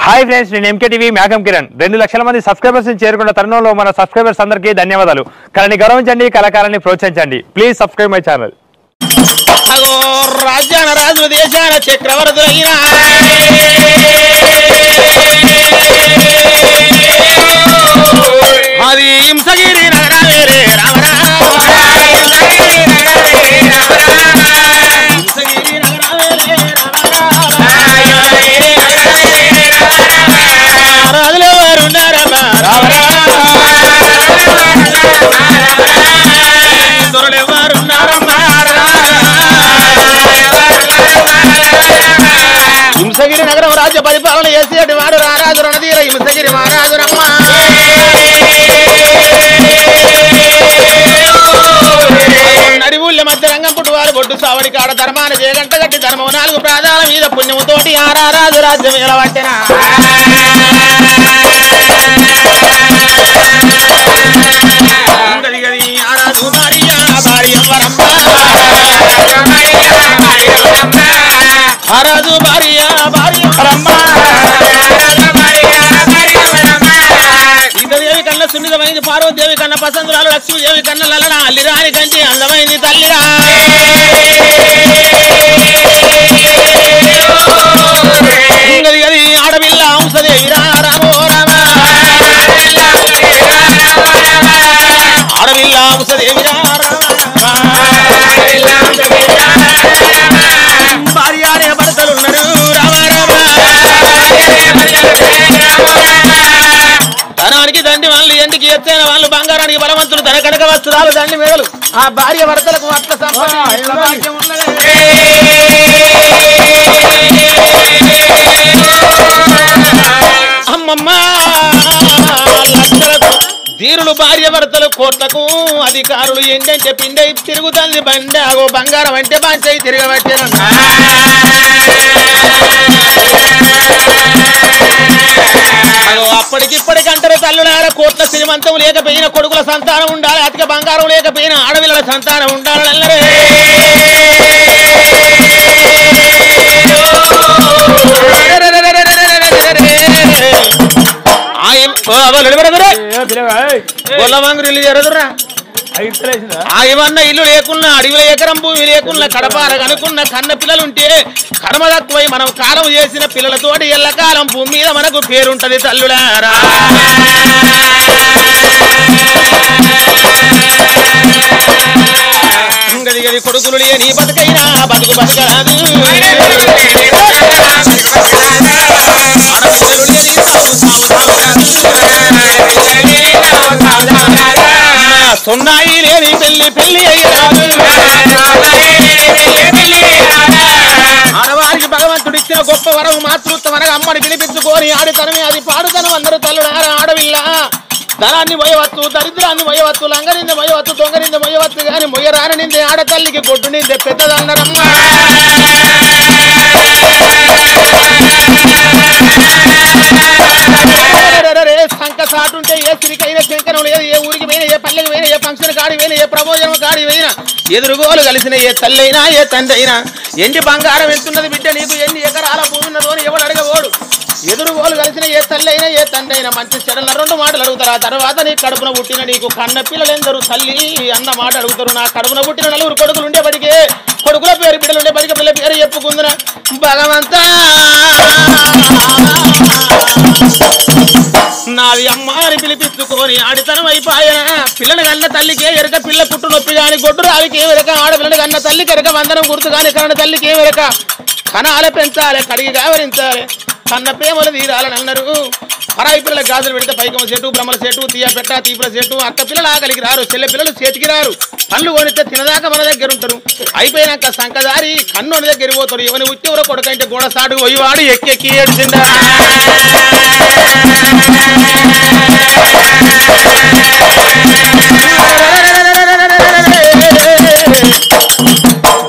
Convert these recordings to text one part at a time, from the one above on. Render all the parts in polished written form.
Hi friends, నేను MKTV మేఘం కిరణ్. 2 లక్షల మంది సబ్స్క్రైబర్స్ చేరుకున్న తరుణంలో మన సబ్స్క్రైబర్స్ అందరికీ ధన్యవాదాలు. కళని గౌరవించండి, కళాకారాన్ని ప్రోత్సహించండి. Please subscribe my channel. రాజ్యాన రాజు దేశాన చక్రవర్తులైన అది హింసగిరి నగరవేరే రాజులు ఎవరున్నారమ్మా దొరలు ఎవరున్నారమ్మా హింసగిరి నగరం రాజ్య పరిపాలన చేసేటి వాడు రారాజు రణధీర హింసగిరి మహారాజు రమ్మ నడివుళ్ళ మధ్య రంగం పుట్టువారు బొడ్డు సావడి కాడ ధర్మాన జయగంట గట్టి ధర్మం 4 ప్రాధాల మీద పుణ్యముతోటి ఆరారాజు రాజ్యం ఎలవట్టెన ఆరాజు భార్య భార్య వరమ్మ హరాజు భార్య భార్య సీతాదేవి కన్న సున్నితమైంది, పార్వతీదేవి కన్న పసందురాలు, లక్ష్మీదేవి కన్న లలన అల్లిరాని కంటి అందమైంది తల్లిరా. ఆడపిల్ల హంసదేవి రామో రామ ఆడపిల్ల హంసదేవి భార్యానే భర్తలున్నారు రామ ధనానికి దండి వాళ్ళు ఎంటికి ఎత్తైన వాళ్ళు బంగారానికి బలవంతులు ధన కనక వస్తురాలు దండి మేడలు ఆ భార్య భర్తలకు అట్ల సంపాద్యం ఉన్నది. అమ్మమ్మ లక్షలకు ధీరులు భార్య భర్తలు కోట్లకు అధికారులు ఏంటంటే పిండై తిరుగుతుంది బండి అగో బంగారం అంటే బాంచై తిరగబట్టిన అప్పటికిప్పటికంటారు తల్లులార కోట్ల శ్రీమంతం లేకపోయిన కొడుకుల సంతానం ఉండాలి, అతిక బంగారం లేకపోయిన ఆడపిల్లల సంతానం ఉండాలి అల్లరే. ఏమన్నా ఇల్లు లేకున్నా అడవిలో ఎకరం భూమి లేకున్నా కడపార కనుకున్న కన్న పిల్లలుంటే కర్మ తక్కువై మనం కాలం చేసిన పిల్లలతోటి ఎల్లకాలం భూమి మీద మనకు పేరుంటది తల్లులారా. గది కొడుకులు లేని బతుకైనా బతుకు బతకరాదు, సున్నాయి లేని పెళ్లి పెళ్లి అయ్యారు. ఆడవారికి భగవంతుడు ఇచ్చిన గొప్ప వరం మాతృత్వం అనగా అమ్మని పిలిపించుకొని ఆడితనమే అది పాడుతనం. అందరూ తల్లుడారా ఆడవిల్ల ధనాన్ని మొయ్యవచ్చు, దరిద్రాన్ని మొయ్యవచ్చు, లంగనింద మొయ్యవచ్చు, దొంగనింద మొయ్యవచ్చు, కానీ మొయ్యరానిందే ఆడతల్లికి గొడ్డు నిందే పెద్దదన్నరమ్మ. సంక సాటుంటే ఏ సిరికైనా శంకరం లేదు, ఏ ఊరికి పోయినా, ఏ పల్లెకి పోయినా, ఏ ఫంక్షన్ కాడి పోయినా, ఏ ప్రమోజనం కాడి పోయినా, ఎదురుగోలు కలిసిన ఏ తల్లైనా ఏ తండ్రి అయినా ఎండి బంగారం ఎంతున్నది బిడ్డ నీకు, ఎన్ని ఎకరాల భూమి ఉన్నదో అని ఎవడు అడగబోడు. ఎదురుగోలు కలిసిన ఏ తల్లైనా ఏ తండ్రి అయినా మంచి చెడల 2 మాటలు అడుగుతారు. ఆ తర్వాత నీ కడుపున పుట్టిన నీకు కన్న పిల్లలెందరు తల్లి అన్న మాట అడుగుతారు. నా కడుపున పుట్టిన 4 కొడుకులు ఉండేప్పటికే కొడుకుల పేరు బిడ్డలు ఉండేప్పటికే పిల్ల పేరు చెప్పుకుందున భగవంతా నాది అమ్మ అని పిలిపించుకొని ఆడితనం అయిపోయా. పిల్లని కన్న తల్లికే ఎరక పిల్ల పుట్టు నొప్పి కాని గొడ్డు రాలికి ఏమెరక, ఆడపిల్లని కన్న తల్లికి ఎరక వందనం గుర్తు కాని కన్న తల్లికి ఏమెరక. కనాలే పెంచాలి, కడిగి గావరించాలి, కన్న ప్రేమలు తీరాలని అన్నారు. పరాయి పిల్లల గాజులు పెడితే పైకమ చెట్టు, బ్రహ్మల చెట్టు, తీయ పెట్ట తీపుల చెట్టు. అక్క పిల్లలు ఆకలికి రారు, చెల్లె పిల్లలు చేతికి రారు. పళ్ళు కొనిస్తే తినదాకా మన దగ్గర ఉంటారు. అయిపోయినాక సంకదారి కన్నోని దగ్గర పోతారు. ఎవరి ఉత్తెవరో కొడుకంటే గోడ సాడు పోయివాడు ఎక్కి ఎక్కి ఏడ్చిందా.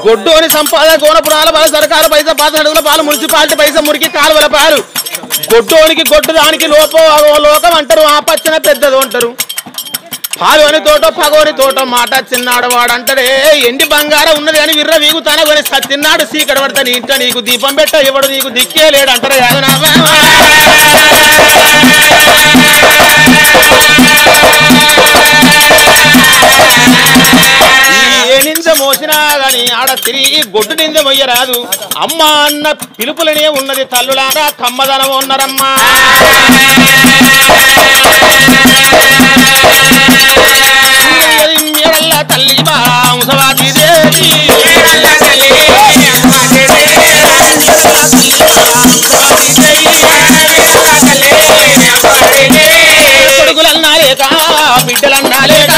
గొడ్డోని సంపాదన గోనపురాల పాలు, సర్కారు పైసా, 10 అడుగుల పాలు, మున్సిపాలిటీ పైసా, మురికి కాలువల పాలు. గొడ్డోనికి గొడ్డు దానికి లోకం అంటారు, ఆ పచ్చన పెద్దది అంటారు. పాలోని తోటో పగోని తోటో మాట చిన్నాడు వాడు అంటాడే ఎండి బంగారం ఉన్నది అని విర్ర వీగుతాన కొని సత్తిన్నాడు సీకడ పడతా నీ ఇంట నీకు దీపం పెట్ట ఎవడు నీకు దిక్కే లేడు అంటారు కాదు రాదు అమ్మ అన్న పిలుపులనే ఉన్నది తల్లులారా కమ్మదనం ఉన్నారమ్మా మేడల్లా తల్లి బాంసవాది దేవి కొడుకులన్నా లేక బిడ్డలన్నా లేక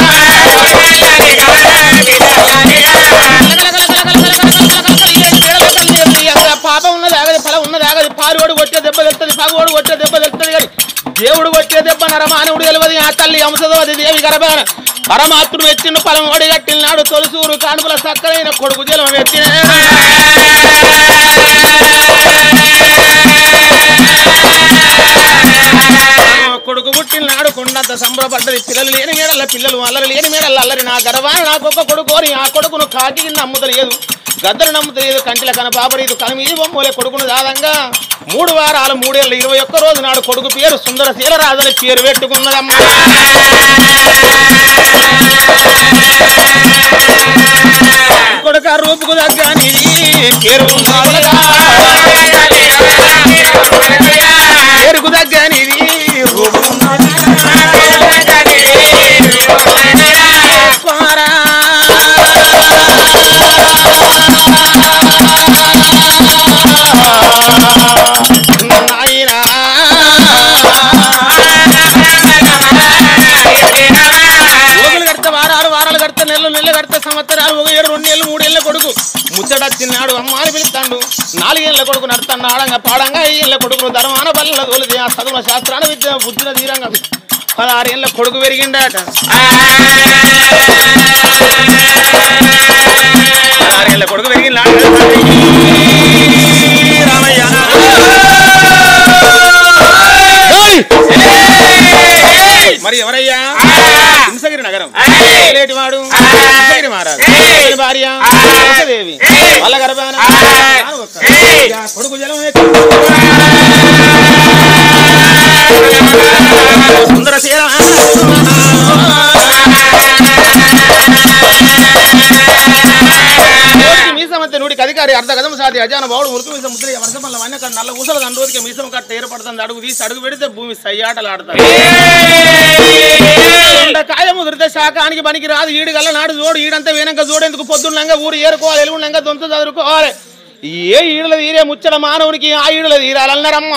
పాపం ఉన్నది ఆగది ఫలం ఉన్నది ఆగది పాలువాడు కొట్టే దెబ్బ తెలుస్తుంది పగవాడు కొట్టే దెబ్బ తెలుస్తుంది కానీ దేవుడు కొట్టే దెబ్బ నరమానవుడు తెలియదు ఆ తల్లి అంశదవది దేవి గర్భాన పరమాత్ముడు ఎత్తిన ఫలం ఓడి కట్టినాడు తొలుసూరు కానుకల సక్కరైన కొడుకు జలం ఎత్తిన కొడుకు పుట్టినాడు కొండంత సంబరపడ్డది పిల్లలు లేని మేడల్ల పిల్లలు అల్లరి లేని మేడల్ల అల్లరి నా గర్భాన నాకొక్క కొడుకోని ఆ కొడుకును కాకి కింద అమ్ముతలేదు గద్దరు నమ్ముతలేదు కంటిల కన పాపరీదు కనుమీది బొమ్మలే కొడుకును దాదంగా 3 వారాలు 3 ఏళ్ళ 21 రోజు నాడు కొడుకు పేరు సుందర శీలరాజని పేరు పెట్టుకున్నదమ్మా కొడుక రూపుకు దగ్గనిది పేరుకు దగ్గనిది నెలలు కడితే సంవత్సరాలు 1 ఏడు 2 ఏళ్ళు 3 ఏళ్ళ కొడుకు ముచ్చటచ్చినాడు అమ్మాని పిలుస్తాడు 4 ఏళ్ళ కొడుకు నడుతాడు ఆడంగా పాడంగా 5 ఏళ్ళ కొడుకును ధర్మాన బల్ల తోలిది ఆ చదువుల శాస్త్రాన విద్య బుద్ధిన తీరంగా 16 ఏళ్ళ కొడుకు పెరిగిండట 16 ఏళ్ళ కొడుకు పెరిగిందాడు రామయ్య మరి ఎవరయ్యా హింసగిరి నగరం లేటివాడు హింసగిరి మహారాజు భార్య దేవి వాళ్ళ గర్భాన కొడుకు జలం సుందర మీసమత్తే నూడికి అధికారి అర్ధ గదం సాధి అజాన బావుడు మురుకు మీసం ముద్ర వర్షం వల్ల వన్న నల్ల ఊసల దండోదికి మీసం కట్ట ఏర్పడుతుంది అడుగు తీసి అడుగు పెడితే భూమి సయ్యాటలు ఆడతారు కాయ ముదిరితే శాకానికి పనికి రాదు ఈడు గల్ల నాడు జోడు ఈడంతా వేనంక జోడెందుకు పొద్దున్నంగా ఊరు ఏరుకోవాలి ఎలుగుండంగా దొంత చదువుకోవాలి ఏ ఈడుల తీరే ముచ్చట మానవునికి ఆ ఈడుల తీరాలన్నారమ్మ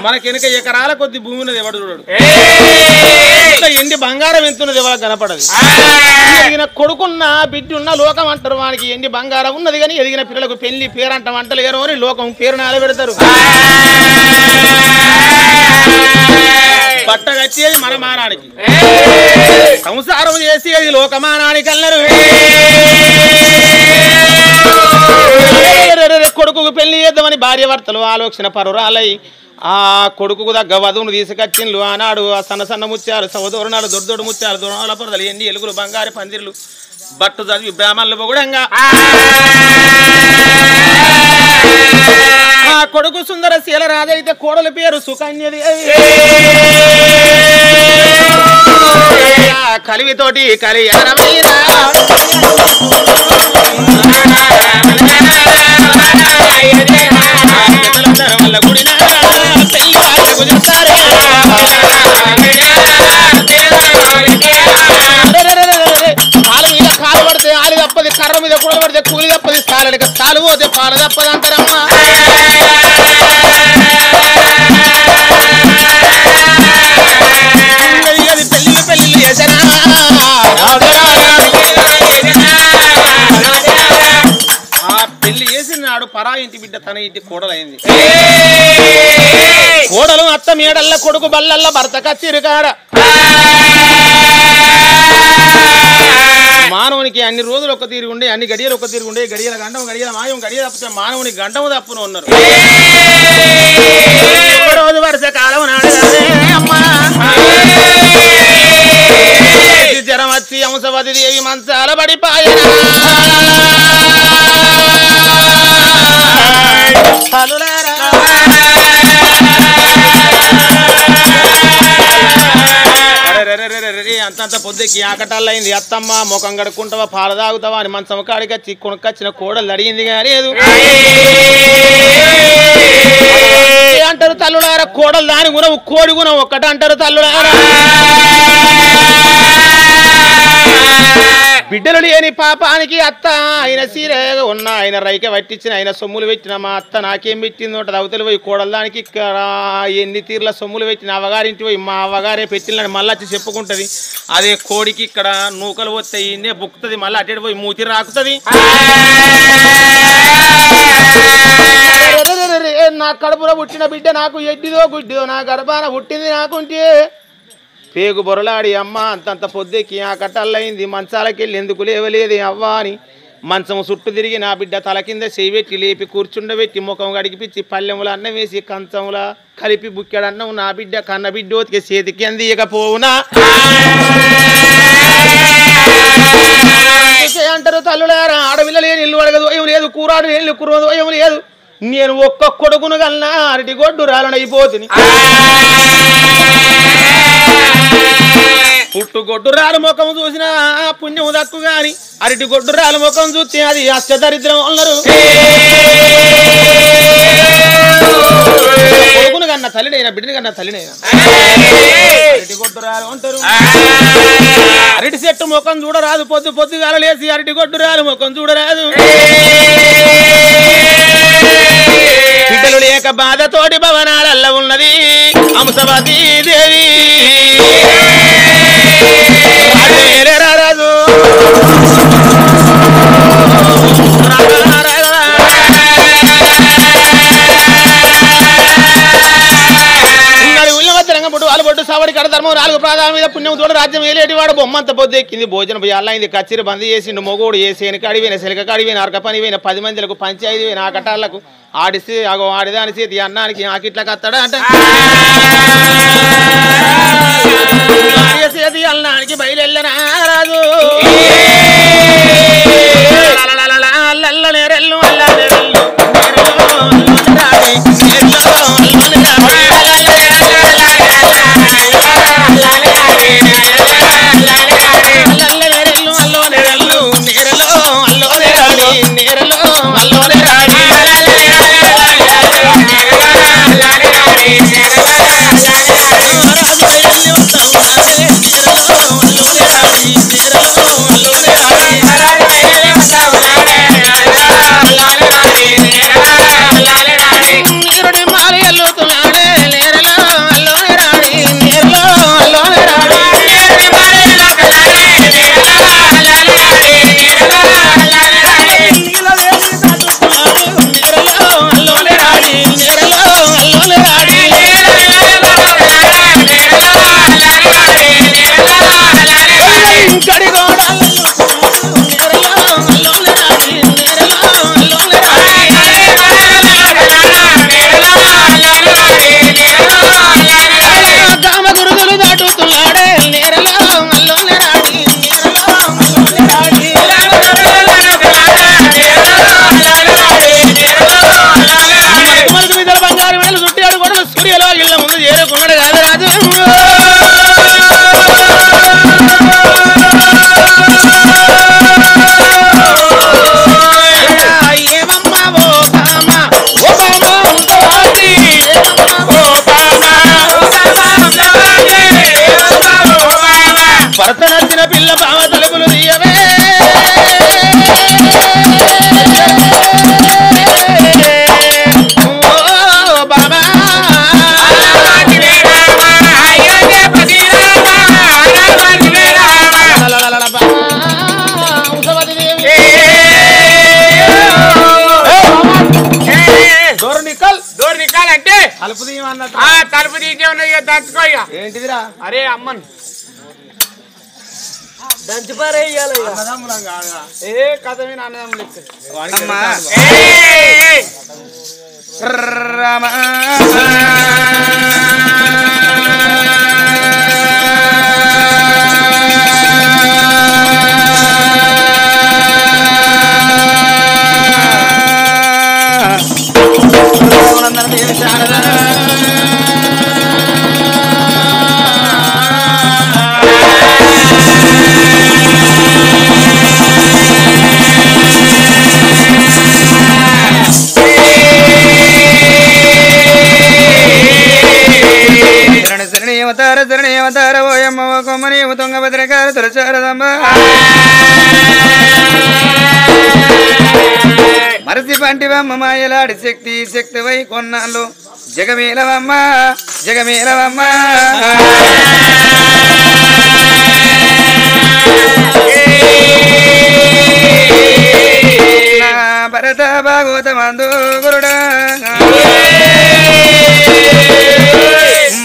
మనకెనక ఎకరాల కొద్ది భూమి ఉన్నది ఎవడు చూడడు ఎండి బంగారం ఎంతున్నది ఎవరికి కనపడదు ఎదిగిన కొడుకున్న బిడ్డున్న లోకం అంటారు వానికి ఎండి బంగారం ఉన్నది కానీ ఎదిగిన పిల్లలకు పెళ్లి పేరంట వంటలు ఏరో అని లోకం పేరు నిలబెడతారు బట్ట కట్టేది మన మానానికి సంసారం చేసేది లోకమానానికి అన్నారు కొడుకు పెళ్లి చేద్దామని భార్య భర్తలు ఆలోచన పరురాలై ఆ కొడుకు దగ్గ వధువును తీసుకొచ్చిండ్లు ఆనాడు ఆ సన్న సన్న ముత్యాలు సవదోరణాలు దొడ్డొడ్డు ముత్యాలు దొరణాల పొరదలు ఎండి ఎలుగులు బంగారు పందిర్లు బట్టు చదివి బ్రాహ్మణులు పొగడంగా ఆ కొడుకు సుందర శీల రాజైతే కోడల పేరు సుకన్యది కలివితోటి కలియారమైన వల్ల గుడిన పెళ్లి వాళ్ళకు చూస్తారు కాలు మీద కాలు పడితే ఆలి తప్పది కర్ర మీద కూడ పడితే కూలి తప్పది సాలడికి సాలు పోతే పాలు తప్పదు అంటారమ్మా పెళ్లి పెళ్లి చేసరా ఆ పెళ్లి చేసిన నాడు పరా ఇంటి బిడ్డ తన ఇంటి కోడలైంది కోడలు అత్త మేడల్ల కొడుకు బల్లల్ల భర్త కచ్చిరుకాడ మానవునికి అన్ని రోజులు ఒక తీరు ఉండే అన్ని గడియలు ఒక తీరు ఉండే గడియల గండం గడియల మాయం గడియ తప్పితే మానవుని గంటము తప్పును ఉన్నారు రోజు వరుస కాలం నాడు జ్వరం వచ్చి అంశవతి దేవి మంచాల పడిపాయన అంతంత పొద్దుకి ఆకటాలైంది అత్తమ్మ ముఖం కడుక్కుంటావా పాలు తాగుతావా అని మంచం కాడికి వచ్చి కొనుక్కొచ్చిన కోడలు అడిగింది కానీ అంటారు తల్లులారా కోడలు దాని గుణం కోడి గుణం ఒక్కట అంటారు తల్లులారా బిడ్డలు లేని పాపానికి అత్త ఆయన సీరగా ఉన్న ఆయన రైక పట్టించిన ఆయన సొమ్ములు పెట్టిన మా అత్త నాకేం పెట్టింది ఉంటుంది అవతలి పోయి కోడలు దానికి ఇక్కడ ఎన్ని తీర్ల సొమ్ములు పెట్టిన అవ్వగారింటి పోయి మా అవ్వగారే పెట్టిందని మళ్ళీ వచ్చి చెప్పుకుంటది అదే కోడికి ఇక్కడ నూకలు వస్తాయి ఇన్నే బుక్కుతుంది మళ్ళీ అటు పోయి మూతి రాకుతుంది నా కడుపులో పుట్టిన బిడ్డ నాకు ఎడ్డిదో గుడ్డిదో నా గర్భాన పుట్టింది నాకుంటే పేగు బొరలాడి అమ్మ అంతంత పొద్దుకి ఆ కట్టల్లయింది మంచాలకెళ్ళి ఎందుకు లేవలేదు అవ్వ అని మంచం చుట్టూ తిరిగి నా బిడ్డ తల కింద చేయిబెట్టి లేపి కూర్చుండబెట్టి ముఖం గడిగిపిచ్చి పల్లెముల అన్నం వేసి కంచంలా కలిపి బుక్కెడన్నం నా బిడ్డ కన్న బిడ్డ ఓతికి చేతికి అందియకపోవునా అంటారు తల్లులారా ఆడపిల్ల లేని ఇల్లు అడగదు ఏం లేదు కూరాడు లేని కురవదు ఏం లేదు నేను ఒక్క కొడుకును కన్నా అరటి గొడ్డు రాలనైపోతుంది పుట్టు గొడ్డు రాలు ముఖం చూసిన పుణ్యం దక్కు గాని అరటి గొడ్డు రాలు ముఖం చూస్తే అది అష్టదరిద్రం అన్నారు కొడుకును కన్నా తల్లినైనా బిడ్డని కన్నా తల్లినైనా అరటి గొడ్డు రాలు అంటారు అరటి చెట్టు ముఖం చూడరాదు పొద్దుగాల లేసి అరటి గొడ్డు రాలు ముఖం చూడరాదు బిడ్డలు లేక బాధతోటి భవనాలల్ల ఉన్నది అంశవతీ దేవి రారాజు వాళ్ళు పొట్టు సవడి కడధర్మం 4 ప్రాధాన్యం మీద పుణ్యం తోడు రాజ్యం ఏలేటి వాడు బొమ్మంత పొద్దు ఎక్కింది భోజనం అల్లయింది కచ్చిరి బంద్ చేసిండు మొగోడు వేసి వెనక అడిపోయిన సిలక కడిపోయిన అరక పని పోయిన 10 మందిలకు పంచాయతీ పోయిన ఆ కట్టాలకు ఆడిసి అగో ఆడిదాని చేతి అన్నానికి ఆకిట్లకు అత్తాడా అంట చేతి అన్నానికి బయలునా రాజు అల్ల నేరెల్లు అల్ల నేరెల్లు భర్తనచ్చిన పిల్ల బావ తలుపులు తీయవే బాబా డోర్ నిక్కల్ అంటే తలుపు తీయమన్నట్టు తలుపు తీసే ఉన్నాయి దంచుకో ఇక ఏంటిదిరా అరే అమ్మన్ దంచి పారేయాలి ఏ కథ మీద అన్నదమ్ములు అవతార ధరణి అవతార ఓయమ్మ ఓ కొమ్మని తుంగభద్రకార తులచారదమ్మ మరసి పంటివమ్మ మాయలాడి శక్తి శక్తివై కొన్నాళ్ళు జగమేలవమ్మ జగమేలవమ్మ భరత భాగవత మందు గురుడా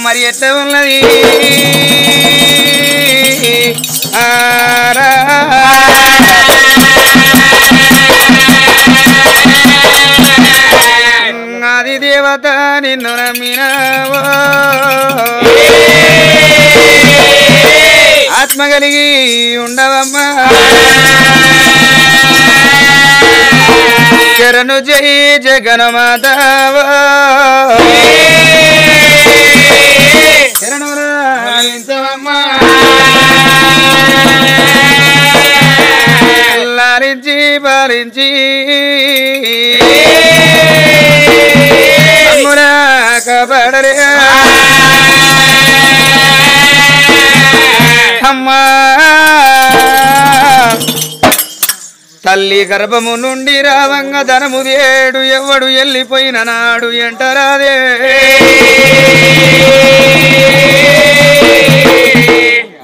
మరి ఎట్లా ఉన్నది ఆది దేవత నిన్ను నమ్మినావో ఆత్మ కలిగి ఉండవమ్మా శరణు జై జగన్మాతావో శరణు లాలించవమ్మా లాలించి పాలించి కాపాడరే అమ్మా తల్లి గర్భము నుండి రావంగ ధనము వేడు ఎవడు వెళ్ళిపోయిన నాడు ఎంటరాదే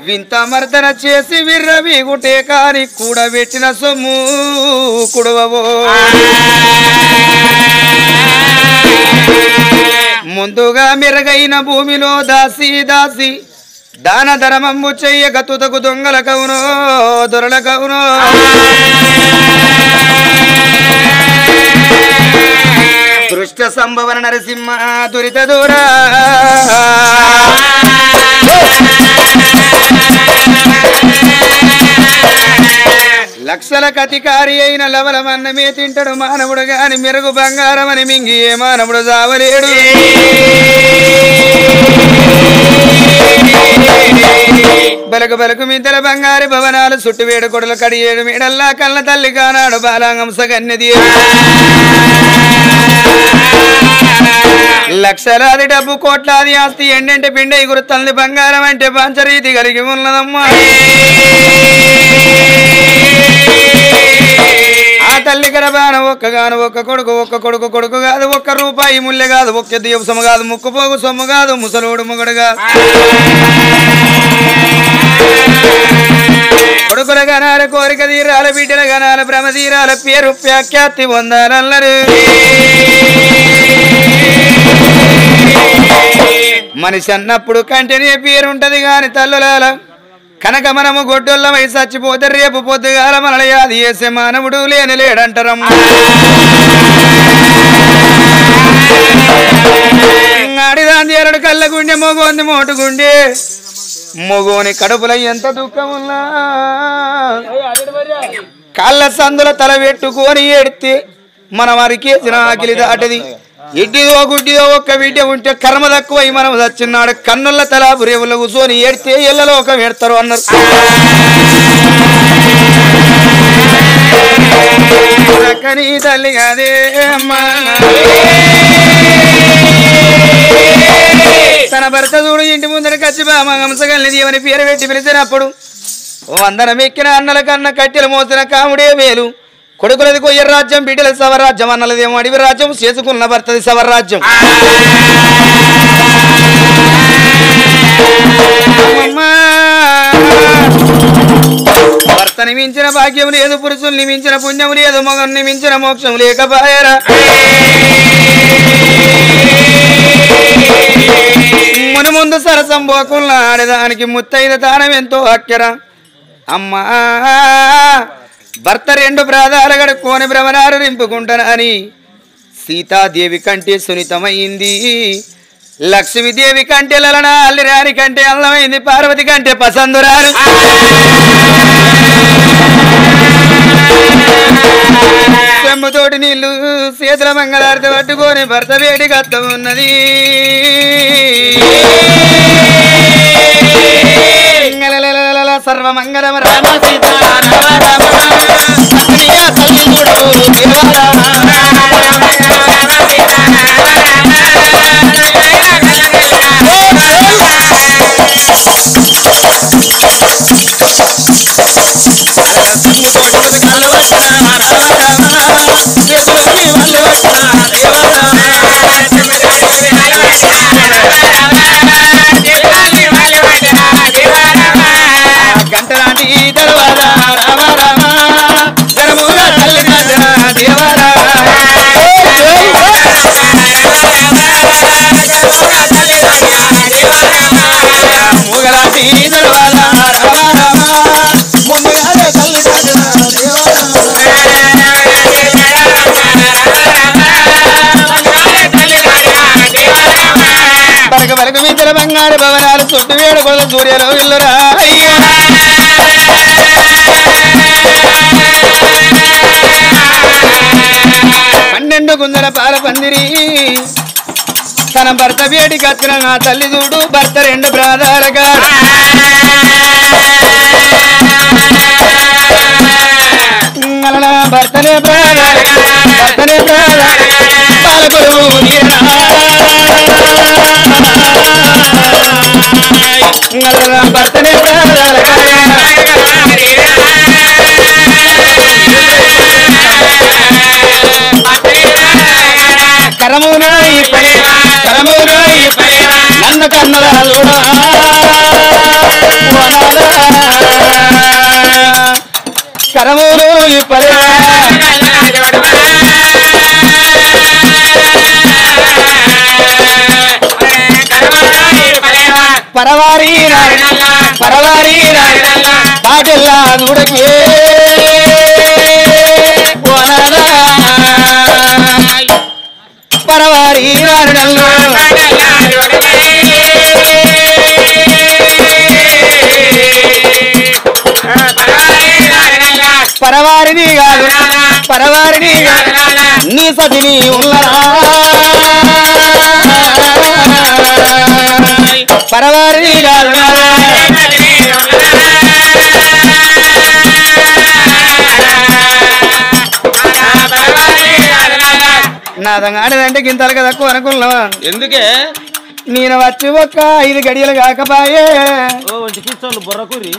వింత మర్దన చేసి విర్రవి గుటే కాని కూడబెట్టిన సొమ్ము కుడవవో ముందుగా మెరుగైన భూమిలో దాసి దాసి దాన ధర్మము చెయ్యక తుదకు దొంగల కవునో దొరల కవునో దృష్ట సంభవన నరసింహ దురిత దూరా లక్షలకు అధికారి అయిన లవలమన్నమే తింటాడు మానవుడు గాని మెరుగు బంగారం అని మింగి ఏ మానవుడు జావలేడు బలకు బలకు మిద్దల బంగారు భవనాలు చుట్టు వేడు కొడలు కడియేడు మేడల్లా కళ్ళ తల్లి కానాడు బాలాంగంస కన్నది లక్షలాది డబ్బు కోట్లాది ఆస్తి ఎండంటే పిండ ఎగురు తల్లి బంగారం అంటే పంచరీతి కలిగి ఉన్నదమ్మా ఆ తల్లి గర్భాన ఒక్కగాను ఒక్క కొడుకు కొడుకు కాదు ఒక్క రూపాయి ముల్లె కాదు ఒక్క దీపసము కాదు ముక్కుపోగు సొమ్ము కాదు ముసలోడు మొగడు కాదు కొడుకుల గనాల కోరిక తీరాల బిడ్డల గనాల భ్రమ తీరాల పేరు వ్యాఖ్యాతి పొందాలన్నారు మనిషి అన్నప్పుడు కంటినే పేరుంటది గాని తల్లులాల కనుక మనము గొడ్డొల్లమై చచ్చిపోతే రేపు పొద్దుగాల మనల యాది చేసే మానవుడు లేని లేడంటారమ్మ ఆడిదాంది ఎరడు కళ్ళ గుండె మొగోంది మోటు గుండె మొగోని కడుపుల ఎంత దుఃఖమున్నా కాళ్ళ సందుల తల పెట్టుకొని ఏడితే మన వారికి ఆకిలి దాటది ఎడ్డిదో గుడ్డిదో ఒక్క బిడ్డ ఉంటే కర్మ తక్కువై మనం చచ్చిన్నాడు కన్నుల తలాపు రేవుల కూర్చొని ఏడితే ఇళ్లలో ఒక పెడతారు అన్నారు చక్కని తల్లి కాదే అమ్మా తన భర్త చూడు ఇంటి ముందర కచ్చి బామగంసగల్ని దేవుని పేరు పెట్టి పిలిచినప్పుడు వందనం ఎక్కిన అన్నల కన్నా కట్టెలు మోసిన కాముడే మేలు కొడుకులది కొయ్య రాజ్యం బిడ్డల సవరాజ్యం అన్నలదేమో అడివి రాజ్యం చేసుకున్న భర్తది సవరాజ్యం భర్తని మించిన భాగ్యం లేదు పురుషుల్ని మించిన పుణ్యం లేదు మగన్ని మించిన మోక్షం లేకపోయారా ముని ముందు సరసం పోకుండా ఆడదానికి ముత్తైన దానం ఎంతో అక్కర అమ్మా భర్త రెండు ప్రాధాలు గడుక్కొని భ్రమరాలు నింపుకుంటానని సీతాదేవి కంటే సున్నితమైంది లక్ష్మీదేవి కంటే లలన అల్లిరాని కంటే అందమైంది పార్వతి కంటే పసందురాలు చెంబుతోటి నీళ్లు చేతుల మంగళారతి పట్టుకొని భర్త వేడి కత్త ఉన్నది సర్వమంగళం రామ సీతా రామ చుట్టూ వేడు కొల సూర్యలో ఇల్లురా అయ్యా పన్నెండు గుంజల పాల పందిరి తన భర్త వేడికి వచ్చిన నా తల్లి చూడు భర్త రెండు బ్రాదాలుగా భర్తనే భర్తనే పాలకొడు భర్తనే కరమునాయి కరమునాయి నన్ను కన్నరాలు కరములు పరవారి పరవారి పాటల్లా చూడకే పరవారి పరవారిని కాదు పరవారిని నీ సతిని ఉన్నరా పరవారిని కాదు నాదంగాడదంటే గింతలుగా తక్కువ అనుకున్నావా ఎందుకే నేను వచ్చి ఒక్క 5 గడియలు కాకపాయే బొర్రకూరి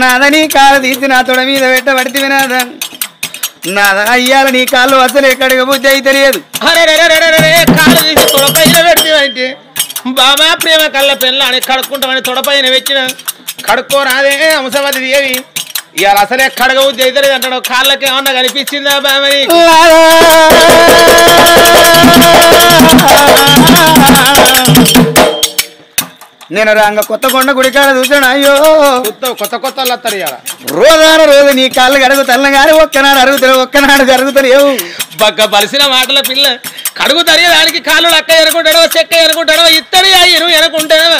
నాదని కాలు తీసి నా తొడ మీద పెట్టబడితే వినాదా నాద అయ్యాల నీ కాళ్ళు అసలు ఎక్కడికి బుద్ధి అయితే తెలియదు కాలు తీసి తొడపైన పెట్టి బాబా ప్రేమ కళ్ళ పెళ్ళ అని కడుక్కుంటామని తొడపైన పెట్టిన కడుక్కోరాదే అంశవతి దేవి ఇవాళ అసలే కడగ బుద్ధి అయితే అంటాడు కాళ్ళకి ఏమన్నా కనిపించిందా బామని నేను రాంగ కొత్త కొండ గుడికాడ చూసాను అయ్యో కొత్త కొత్త వస్తారు ఇవాళ రోజాన రోజు నీ కాళ్ళు కడుగుతాను కానీ ఒక్కనాడు అరుగుతారు ఒక్కనాడు జరుగుతారు ఏవు బగ్గ బలిసిన మాటల పిల్ల కడుగు తరిగేదానికి కాళ్ళు లక్క ఎనుకుంటాడో చెక్క ఎనుకుంటాడో ఇత్తడి అయ్యను ఎనుకుంటాడో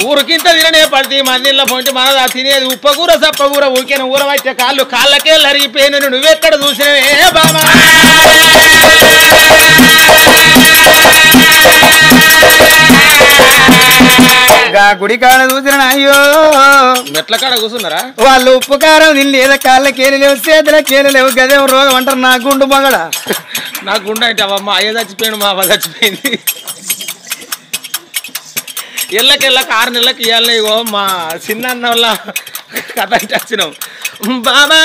ఊరికింత తిననే పడితే మందిలో పొంటి మనదా తినేది ఉప్పకూర సప్పకూర ఊరికేన ఊర వచ్చే కాళ్ళకే లరిగిపోయిన నువ్వెక్కడ చూసినవే బాబా గుడి కాడ చూసిన అయ్యో మెట్ల కాడ కూర్చున్నారా వాళ్ళు ఉప్పు కారం తిండి ఏదో కాళ్ళ కేలు లేవు చేతుల కేలు లేవు గదే రోగం అంటారు నా గుండు మగడ నా గుండె అంటే అవమ్మ అయ్య చచ్చిపోయాడు మా అవ్వ చచ్చిపోయింది ఎళ్ళకెళ్ళక 6 నెలలకి ఇవ్వాలి ఇగో మా చిన్న అన్న వల్ల కథ అంటే వచ్చినాం బాబా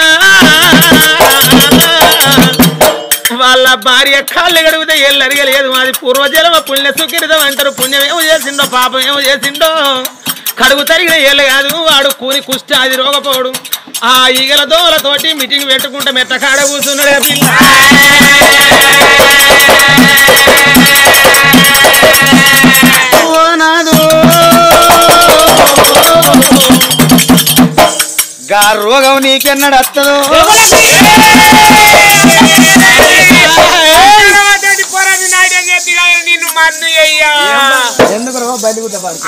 వాళ్ళ భార్య కాళ్ళు గడిగితే ఎల్లు అడిగలేదు మాది పూర్వజన్మ పుణ్య సుకృతం అంటారు పుణ్యం ఏమో చేసిండో పాపం ఏమో చేసిండో కడుగు తరిగిన ఏళ్ళు కాదు వాడు కూని కుష్టి అది రోగపోడు ఆ ఈగల దోమలతోటి మీటింగ్ పెట్టుకుంటే మెట్ట కాడ కూర్చున్నాడే పిల్ల గా రోగం నీకెన్నడు వస్తుందో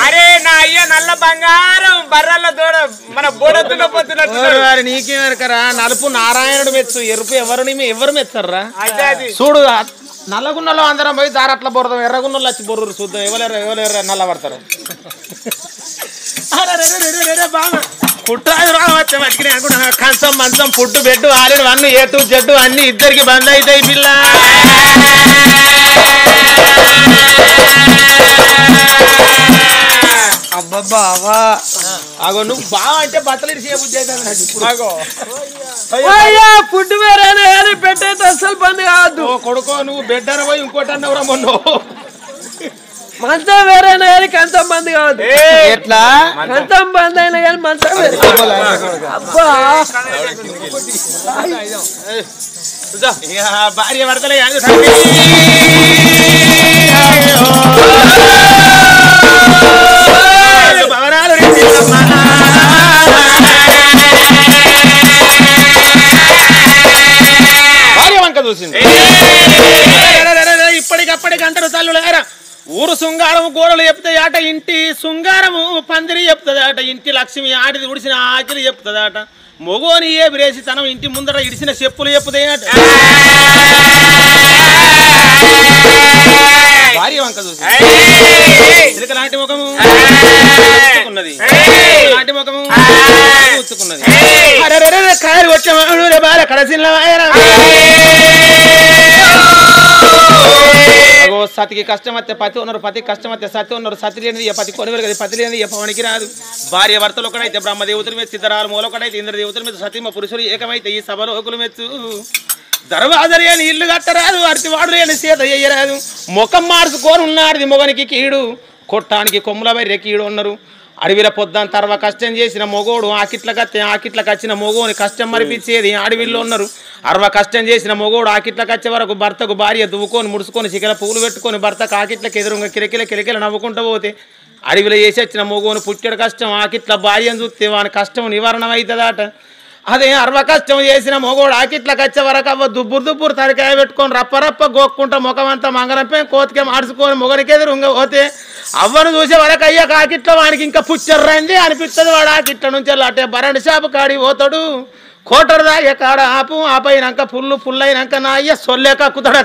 అరే నా అయ్య నల్ల బంగారం బర్రల దూడ మన బోడతున్న పొత్తున్నట్టు నీకేమరకరా నలుపు నారాయణుడు మెచ్చు ఎరుపు ఎవరు మెచ్చారా చూడు నల్లగున్నలో అందరం పోయి దారట్ల బొరదాం ఎర్రగున్నలు వచ్చి బొర్రు చూద్దాం ఎవరెవరు నల్ల పడతారు కుట్రాదు రావచ్చు మట్టుకుని అనుకుంటా కంచం మంచం ఫుడ్ బెడ్ ఆలిడు అన్ని ఏటు జడ్డు అన్ని ఇద్దరికి బంద్ అవుతాయి పిల్ల అబ్బా అగో నువ్వు బావ అంటే బట్టలు ఇడిచే బుద్ధి అవుతుంది ఫుడ్ వేరేనే కానీ పెట్టయితే అసలు బంద్ కావద్దు కొడుకో నువ్వు బెడ్ అని పోయి ఇంకోటి అన్నవరా మొన్న మంచం వేరేనా కానీ కంచం బంద్ కావద్దు ఎట్లా కంచం బంద్ అయినా కానీ మంచం అబ్బా భార్య భర్తలే భవనాలు భార్య వంక చూసింది ఇప్పటికప్పటికి అంటారు తల్లులారా ఊరు శృంగారము గోడలు చెప్తాయట ఇంటి శృంగారము పందిరి చెప్తుందట ఇంటి లక్ష్మి ఆడిది ఉడిసిన ఆకిలి చెప్తుందట మొగోని ఏ బ్రేసి తనం ఇంటి ముందర ఇడిసిన చెప్పులు చెప్పుతాయట భార్య వంక చూసి చిలక లాంటి ముఖము ఉచ్చుకున్నది లాంటి ముఖము ఉచ్చుకున్నది కాయలు వచ్చే బాల కడసిన సతికి కష్టం వస్తే పతి ఉన్నారు పతి కష్టం వస్తే సతి ఉన్నారు సతి లేనిది పతి కొనుగోలు కదా పతి లేనిది పవనికి రాదు భార్య భర్తలు ఒకటైతే బ్రహ్మదేవతల మీద సిద్ధరాలు మూల ఒకటైతే ఇంద్రదేవతల మీద సతీమ పురుషులు ఏకమైతే ఈ సభలో ఒకలు మెచ్చు దర్వాజలు లేని ఇల్లు కట్టరాదు అరటివాడు లేని సీత చెయ్యరాదు ముఖం మార్చుకొని ఉన్నాడు మొగనికి కీడు కొట్టానికి కొమ్ముల వైర్య కీడు ఉన్నారు అడవిల పొద్దాన్ తర్వా కష్టం చేసిన మొగోడు ఆకిట్లకు వచ్చిన మొగోని కష్టం మరిపించేది అడవిల్లో ఉన్నారు అరవ కష్టం చేసిన మొగోడు ఆకిట్లకు వచ్చే వరకు భర్తకు భార్య దువ్వుకొని ముడుచుకొని చికెల పువ్వులు పెట్టుకొని భర్తకు ఆకిట్లకు ఎదురుగా కిలకిల నవ్వుకుంటూ పోతే అడవిలో వేసి వచ్చిన మొగోని పుట్టెడు కష్టం ఆకిట్ల భార్యను చూస్తే వాని కష్టం నివారణ అవుతుందట అదే అరవ కష్టం చేసిన మొగోడు ఆకిట్లకు వచ్చే వరకు అవ్వ దుబ్బురు తరికాయ పెట్టుకొని రప్ప గోక్కుంటా ముఖం అంతా మంగళంపై కోతికే మార్చుకొని మొగనికి ఎదురుగా పోతే అవ్వను చూసే వరకు అయ్యా ఆకిట్ల వానికి ఇంకా పుచ్చర్రంది అనిపిస్తుంది వాడు ఆకిట్ల నుంచి అట్టే బరండి షాపు కాడి పోతాడు కోటర్ దాగే కాడ ఆపైనాక పుల్లు అయినాక నా అయ్య సొల్లే కక్కుతాడు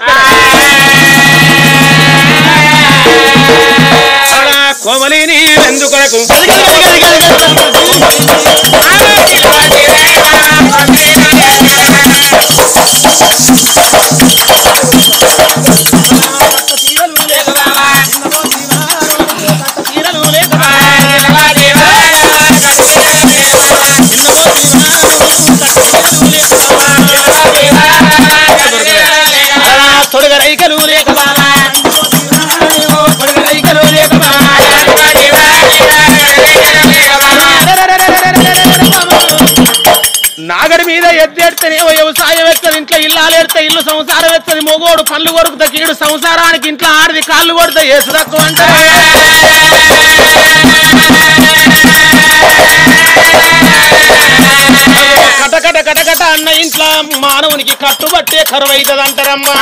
కోమలిని ఎందుకొరకు తొడగరైకలు లేక నాగరి మీద ఎత్తేస్తేనేమో వ్యవసాయం ఎత్తది ఇంట్లో ఇల్లాలేస్తే ఇల్లు సంసారం ఎత్తది మొగోడు పళ్ళు కొరుకుతా కీడు సంసారానికి ఇంట్లో ఆడిది కాళ్ళు కొడితే ఏసు తక్కువ అంటే కటకట అన్న ఇంట్లో మానవునికి కట్టుబట్టే కరువు అవుతుంది అంటారమ్మా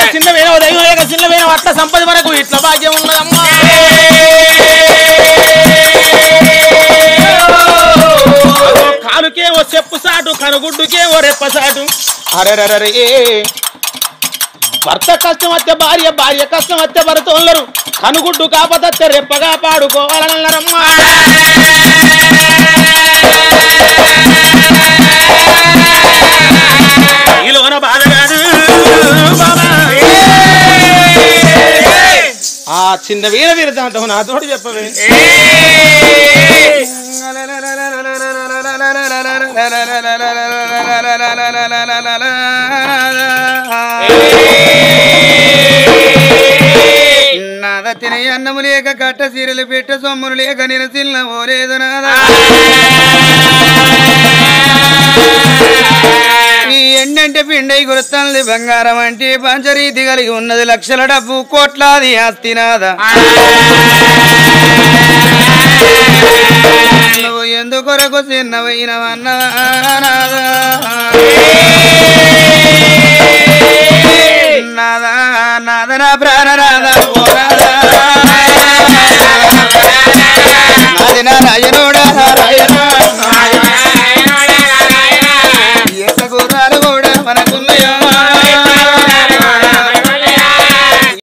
చిన్నవేనో దైవం లేక చిన్నవేనో అట్ల సంపద మనకు ఇట్లా భాగ్యం ఉన్నదమ్మా కాలుకేవో చెప్పు సాటు కనుగుడ్డుకేవో రెప్పసాటు అరెరరే భర్త కష్టం వస్తే భార్య కష్టం వస్తే భర్త ఉన్నారు కనుగుడ్డు కాపతే రెప్పగా పాడుకోవాలన్నారమ్మా ఈలోన బాధ కాదు ఆ చిన్న వీర వీరదాంతం నాతోటి చెప్పవే నాద తినే అన్నము లేక కట్ట సీరలు పెట్ట సొమ్ములు లేక నిరసిల్ల ఓలేదు నాదా ఈ ఎండంటే పిండై గురుతాంది బంగారం అంటే పంచరీతి కలిగి ఉన్నది లక్షల డబ్బు కోట్లాది ఆస్తి నాదా నువ్వు ఎందుకొరకు చిన్నవైన అన్నదా